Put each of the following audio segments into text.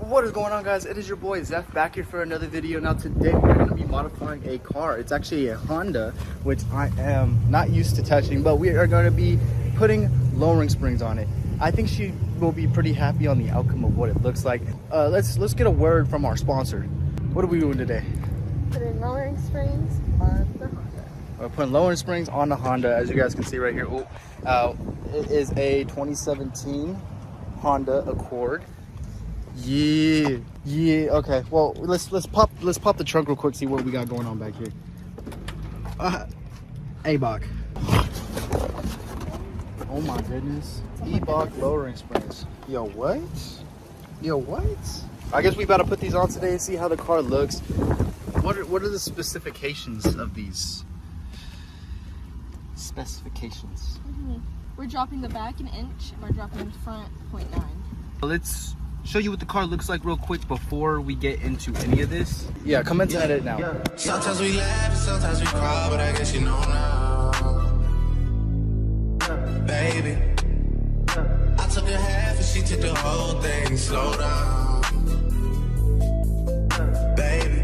What is going on, guys? It is your boy Zeph back here for another video. Now today we're going to be modifying a car. It's actually a Honda, which I am not used to touching, but we are going to be putting lowering springs on it. I think she will be pretty happy on the outcome of what it looks like. Let's get a word from our sponsor. What are we doing today? Putting lowering springs on the Honda. We're putting lowering springs on the Honda, as you guys can see right here. It is a 2017 Honda Accord. Yeah. Okay. Well, let's pop the trunk real quick. See what we got going on back here. ABOC. Oh my goodness. EBOC lowering springs. Yo, what? I guess we about to put these on today and see how the car looks. What are the specifications of these? Specifications. We're dropping the back an inch and we're dropping the front 0.9. Let's show you what the car looks like real quick before we get into any of this. Yeah, come into edit now. Yeah. Sometimes we laugh and sometimes we cry, but I guess you know now. Baby, I took a half and she took the whole thing. Slow down. Baby,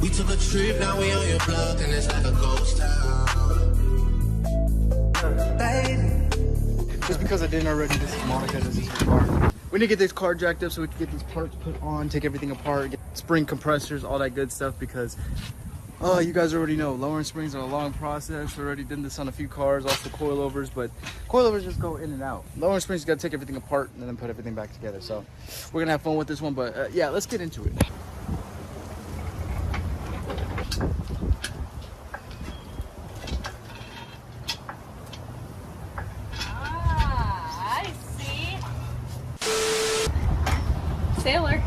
we took a trip, now we on your block and it's like a ghost town. Baby, just because I didn't already, this is Monica, this is her car. We need to get this car jacked up so we can get these parts put on, take everything apart, get spring compressors, all that good stuff, because you guys already know lowering springs are a long process. We already did this on a few cars, also coilovers, but coilovers just go in and out. Lowering springs, you gotta take everything apart and then put everything back together. So we're gonna have fun with this one, but yeah, let's get into it. Sailor.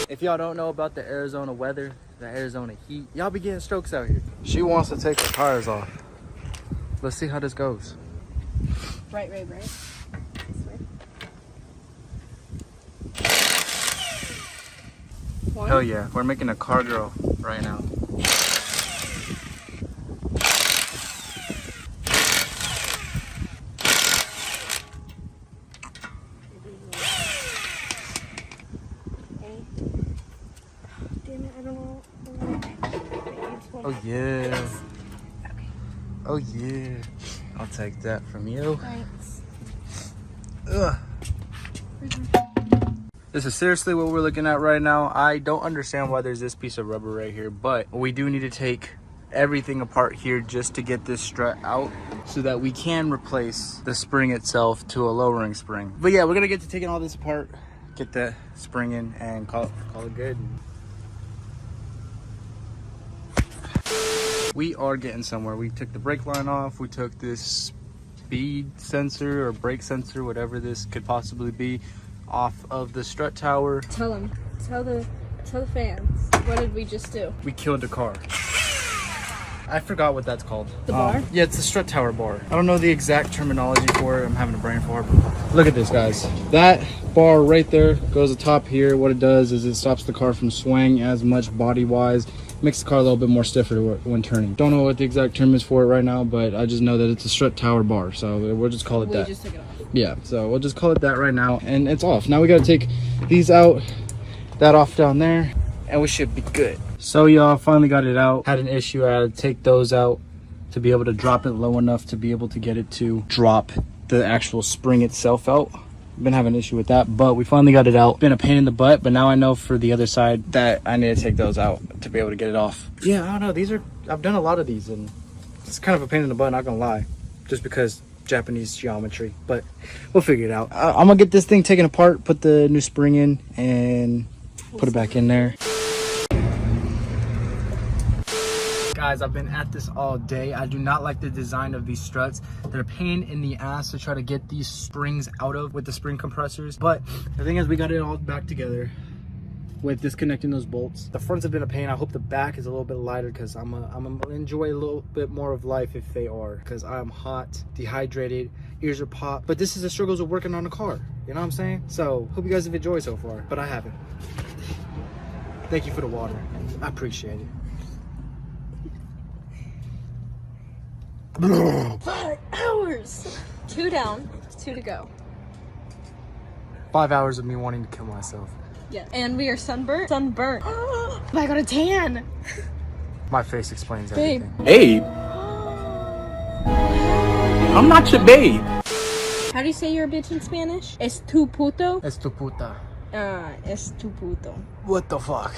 If y'all don't know about the Arizona weather, the Arizona heat, y'all be getting strokes out here. She wants to take her tires off. Let's see how this goes. Right. This way. Hell yeah, we're making a car girl right now. Oh yeah. Oh yeah. I'll take that from you. Thanks. Ugh. This is seriously what we're looking at right now. I don't understand why there's this piece of rubber right here, but we do need to take everything apart here just to get this strut out so that we can replace the spring itself to a lowering spring. But yeah, we're gonna get to taking all this apart, get the spring in, and call it good. We are getting somewhere. We took the brake line off. We took this speed sensor or brake sensor, whatever this could possibly be, off of the strut tower. Tell the fans, what did we just do? We killed the car. I forgot what that's called. The bar? Yeah, it's the strut tower bar. I don't know the exact terminology for it. I'm having a brain fart. Look at this, guys. That bar right there goes atop here. What it does is it stops the car from swaying as much body-wise. Makes the car a little bit more stiffer when turning. Don't know what the exact term is for it right now, but I just know that it's a strut tower bar, so we'll just call it that. We just took it off. Yeah, so we'll just call it that right now, and it's off. Now we gotta take these out, that off down there, and we should be good. So y'all, finally got it out. Had an issue. I had to take those out to be able to drop it low enough to be able to get it to drop the actual spring itself out. Been having an issue with that, but we finally got it out. Been a pain in the butt, but now I know for the other side that I need to take those out to be able to get it off. Yeah, I don't know, I've done a lot of these and it's kind of a pain in the butt, not gonna lie, just because Japanese geometry, but we'll figure it out. I'm gonna get this thing taken apart, put the new spring in, and put it back in there. Guys, I've been at this all day. I do not like the design of these struts. They're a pain in the ass to try to get these springs out of with the spring compressors. But the thing is, we got it all back together with disconnecting those bolts. The fronts have been a pain. I hope the back is a little bit lighter because I'm gonna enjoy a little bit more of life if they are, because I'm hot, dehydrated, ears are popped. But this is the struggles of working on a car. You know what I'm saying? So hope you guys have enjoyed so far, but I haven't. Thank you for the water. I appreciate it. 5 hours. 2 down, 2 to go. 5 hours of me wanting to kill myself. Yeah. And we are sunburnt. Sunburnt. I got a tan. My face explains Babe. everything. Babe, I'm not your babe. How do you say you're a bitch in Spanish? Es tu puto? Es tu puta. Es tu puto. What the fuck?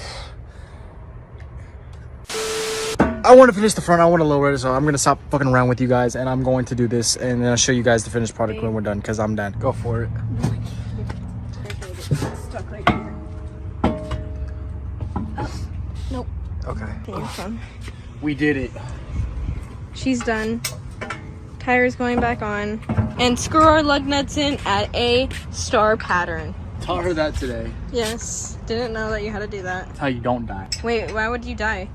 I want to finish the front. I want to lower it, so I'm gonna stop fucking around with you guys, and I'm going to do this, and then I'll show you guys the finished product when we're done, because I'm done. Go for it. Stuck right here. Oh, nope. Okay. You're fine. We did it. She's done. Tire's going back on. And screw our lug nuts in at a star pattern. Taught her that today. Yes. Didn't know that you had to do that. That's how you don't die. Wait, why would you die?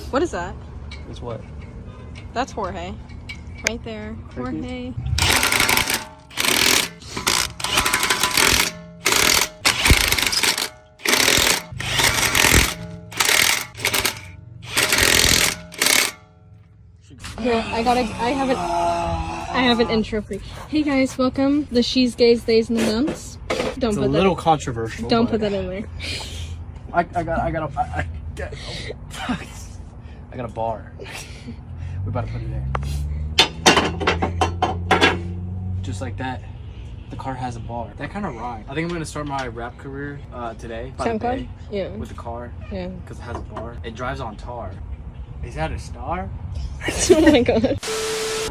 What is that? It's what? That's Jorge. Right there. Jorge. Here, I have an intro for you. Hey guys, welcome. The she's, gays, theys, and the nuns. Don't It's put a that. little controversial. Don't but put that in there. I got a bar. We're about to put it in. Just like that. The car has a bar. That kind of rhymes. I think I'm gonna start my rap career today. By the SoundCloud? bay, Yeah. with the car. Yeah. Because it has a bar. It drives on tar. Is that a star? Oh my god.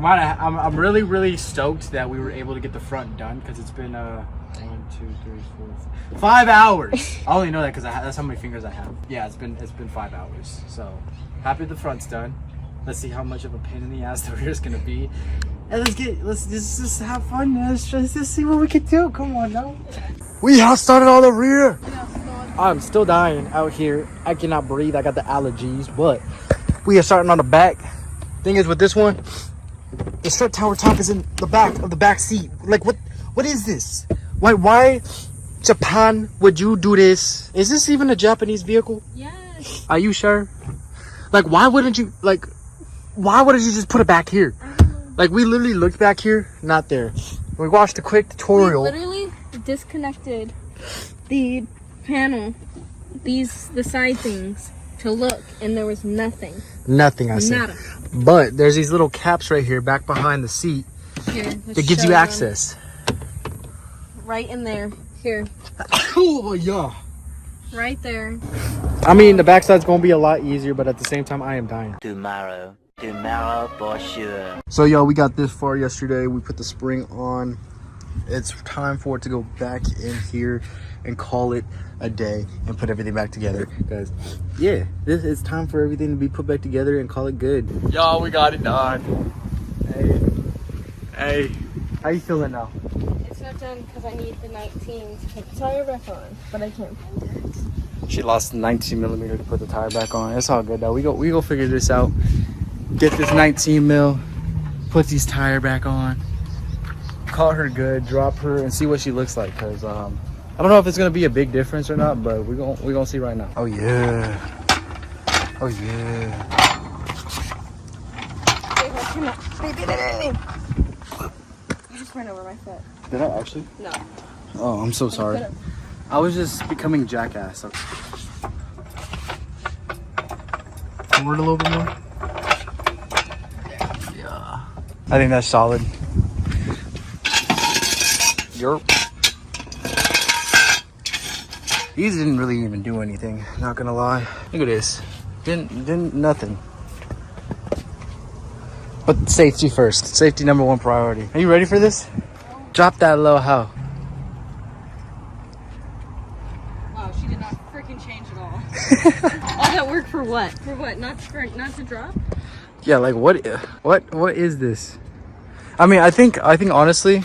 I'm really stoked that we were able to get the front done, because it's been 1, 2, 3, 4, 5 hours. I only know that because that's how many fingers I have. Yeah, it's been 5 hours. So happy the front's done. Let's see how much of a pain in the ass the rear's gonna be. And let's just have fun. Let's just see what we can do. Come on now. We have started on the rear. I'm still dying out here. I cannot breathe. I got the allergies, but we are starting on the back. Thing is with this one, the strut tower top is in the back of the back seat. Like what is this? Why Japan would you do this? Is this even a Japanese vehicle? Yes. Are you sure? Like why wouldn't you just put it back here? Like we literally looked back here, not there. We watched a quick tutorial. We literally disconnected the panel, the side things, to look, and there was nothing. Nothing, I said. Nada. But there's these little caps right here back behind the seat Here, that gives you access. Right in there. Here. Oh yeah. Right there. I mean, the backside's gonna be a lot easier, but at the same time, I am dying. Tomorrow for sure. So, y'all, we got this far yesterday. We put the spring on. It's time for it to go back in here and call it a day and put everything back together. Guys, yeah, it's time for everything to be put back together and call it good. Y'all, we got it done. Hey, how you feeling now? It's not done because I need the 19 to put the tire back on, but I can't find it. She lost the 19 millimeter to put the tire back on. It's all good though. We go figure this out. Get this 19 mil, put these tire back on, call her good, drop her, and see what she looks like. Cause I don't know if it's gonna be a big difference or not, but we're gonna see right now. Oh yeah, oh yeah. You just ran over my foot. Did I actually? No. Oh, I'm so sorry. I was just becoming jackass. Okay. Forward a little bit more. Yeah. I think that's solid. Yerp. These didn't really even do anything, not gonna lie. Look at this. Didn't nothing. But safety first. Safety number one priority. Are you ready for this? Drop that low how. Wow, she did not freaking change at all. All that work for what? For what? Not to drop? Yeah, like what is this? I mean, I think honestly,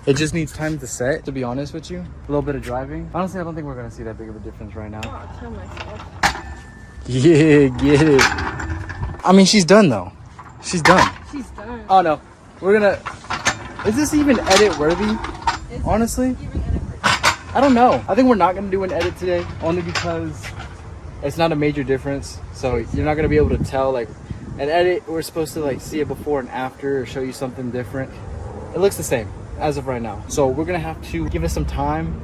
it just needs time to set, to be honest with you. A little bit of driving. Honestly, I don't think we're gonna see that big of a difference right now. Oh, I'll kill myself. Yeah, get it. I mean, she's done though. She's done. She's done. Oh no. We're gonna, is this even edit worthy? Honestly? Even edit for I don't know. I think we're not gonna do an edit today, only because it's not a major difference. So you're not gonna be able to tell. Like an edit, we're supposed to like see it before and after or show you something different. It looks the same. as of right now. So we're gonna have to give it some time.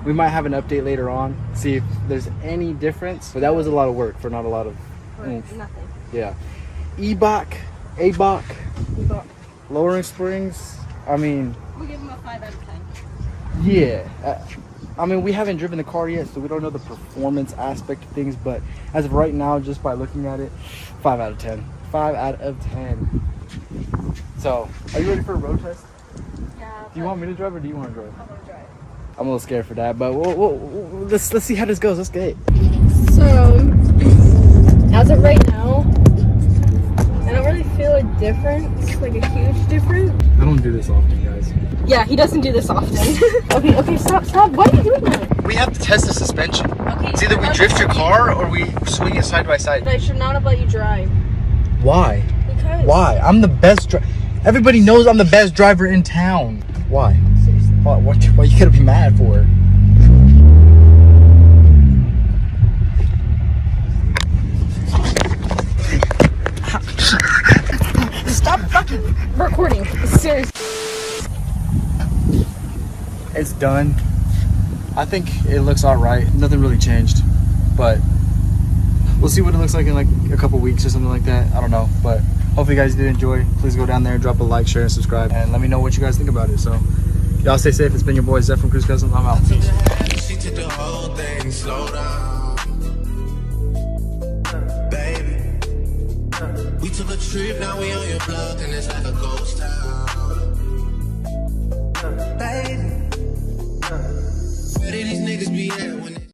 We might have an update later on, see if there's any difference. But that was a lot of work for not a lot of oomph. Nothing. Yeah. ABOC, lowering springs. I mean, We'll give him a 5 out of 10. yeah. I mean, we haven't driven the car yet, so we don't know the performance aspect of things. But as of right now, just by looking at it, 5 out of 10. 5 out of 10. So, are you ready for a road test? Yeah. Do you want me to drive or do you want to drive? I'm gonna drive. I'm a little scared for that, but let's see how this goes. Let's get it. So, as of right now, I don't really feel a difference, like a huge difference. I don't do this often, guys. Yeah, he doesn't do this often. okay, stop. Why are you doing that? We have to test the suspension. Okay. It's either we drift your car or we swing it side by side. But I should not have let you drive. Why? Because. Why? I'm the best everybody knows I'm the best driver in town. Why? Seriously. What you gotta be mad for? Stop fucking recording. Seriously. It's done. I think it looks all right. Nothing really changed, but we'll see what it looks like in like a couple weeks or something like that. I don't know, but hopefully you guys did enjoy. Please go down there, drop a like, share, and subscribe, and let me know what you guys think about it. So y'all stay safe. It's been your boy Zeph from Cruise Custom. I'm out. Peace. She took the whole thing, slow down. Baby, we took a trip, now we on your block, and it's like a ghost town.